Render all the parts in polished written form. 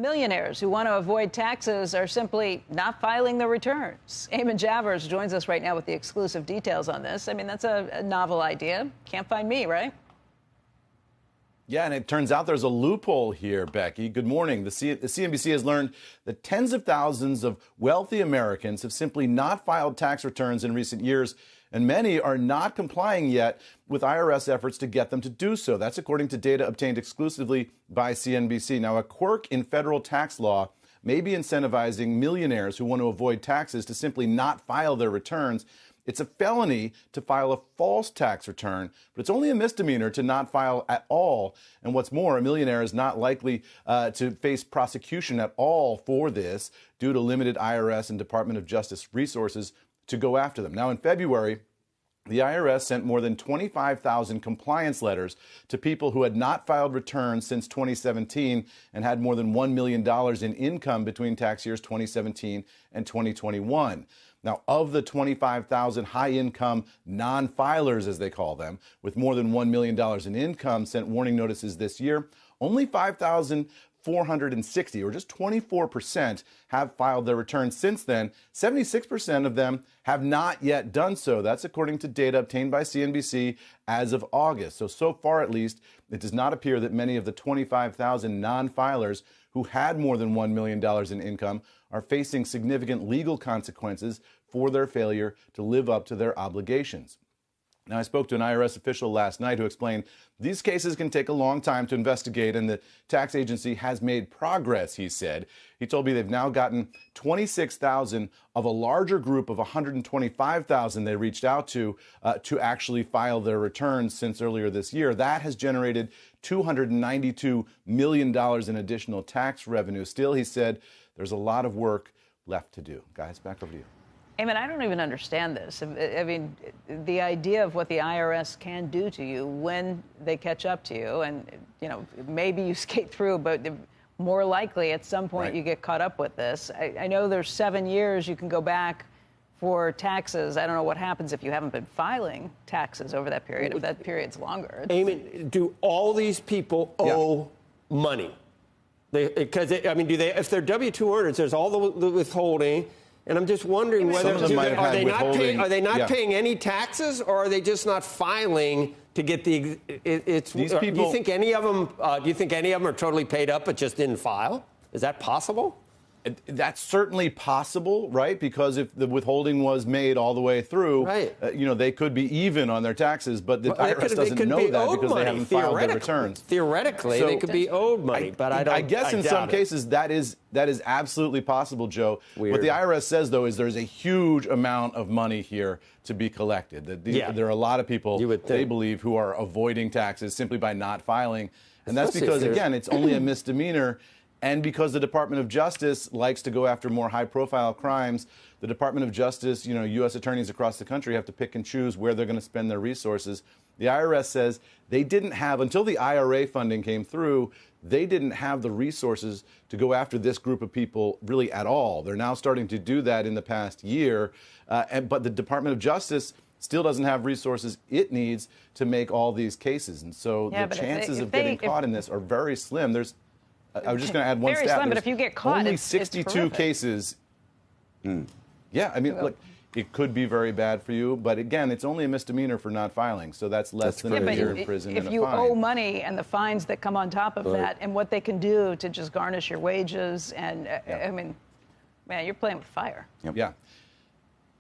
Millionaires who want to avoid taxes are simply not filing their returns. Eamon Javers joins us right now with the exclusive details on this. I mean, that's a novel idea. Can't find me, right? Yeah, and it turns out there's a loophole here, Becky. Good morning. The CNBC has learned that tens of thousands of wealthy Americans have simply not filed tax returns in recent years, and many are not complying yet with IRS efforts to get them to do so. That's according to data obtained exclusively by CNBC. Now, a quirk in federal tax law may be incentivizing millionaires who want to avoid taxes to simply not file their returns. It's a felony to file a false tax return, but it's only a misdemeanor to not file at all. And what's more, a millionaire is not likely to face prosecution at all for this due to limited IRS and Department of Justice resources to go after them. Now, in February, the IRS sent more than 25,000 compliance letters to people who had not filed returns since 2017 and had more than $1 million in income between tax years 2017 and 2021. Now, of the 25,000 high-income non-filers, as they call them, with more than $1 million in income sent warning notices this year, only 5,460, or just 24%, have filed their returns since then. 76% of them have not yet done so. That's according to data obtained by CNBC as of August. So far at least, it does not appear that many of the 25,000 non-filers who had more than $1 million in income are facing significant legal consequences for their failure to live up to their obligations. Now, I spoke to an IRS official last night who explained these cases can take a long time to investigate, and the tax agency has made progress, he said. He told me they've now gotten 26,000 of a larger group of 125,000 they reached out to actually file their returns since earlier this year. That has generated $292 million in additional tax revenue. Still, he said, there's a lot of work left to do. Guys, back over to you. Eamon, I don't even understand this. I mean, the idea of what the IRS can do to you when they catch up to you, and, you know, maybe you skate through, but more likely at some point you get caught up with this. I know there's 7 years you can go back for taxes. I don't know what happens if you haven't been filing taxes over that period, if that period's longer. Eamon, do all these people owe money? Because, I mean, do they, if they're W-2 earners, there's all the withholding. And I'm just wondering whether are they not paying any taxes, or are they just not filing to get the? These people, do you think any of them? Do you think any of them are totally paid up but just didn't file? Is that possible? That's certainly possible, right? Because if the withholding was made all the way through, you know, they could be even on their taxes, but the IRS doesn't know that because they haven't filed their returns. Theoretically, they could be owed money, but I guess in some cases that is absolutely possible, Joe. Weird. What the IRS says, though, is there's a huge amount of money here to be collected. There are a lot of people, they believe, who are avoiding taxes simply by not filing, and that's because, again, it's only a misdemeanor. And because the Department of Justice likes to go after more high-profile crimes, the Department of Justice, you know, U.S. attorneys across the country have to pick and choose where they're going to spend their resources. The IRS says they didn't have, until the IRA funding came through, they didn't have the resources to go after this group of people really at all. They're now starting to do that in the past year. But the Department of Justice still doesn't have resources it needs to make all these cases. And so the chances of getting caught in this are very slim. I was just going to add one stat. Slim, but if you get caught, only 62 cases. Yeah, I mean, look, it could be very bad for you, but again, it's only a misdemeanor for not filing, so that's less than a year in prison and a fine. If you owe money and the fines that come on top of that, and what they can do to just garnish your wages, and I mean, man, you're playing with fire. Yeah.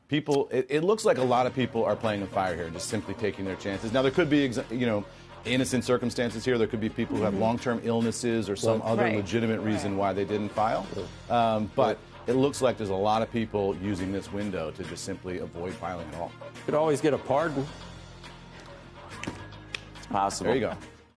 People, it looks like a lot of people are playing with fire here, just simply taking their chances. Now, there could be, you know, innocent circumstances here. There could be people who have long-term illnesses or some other legitimate reason why they didn't file. But it looks like there's a lot of people using this window to just simply avoid filing at all. You could always get a pardon. It's possible. There you go.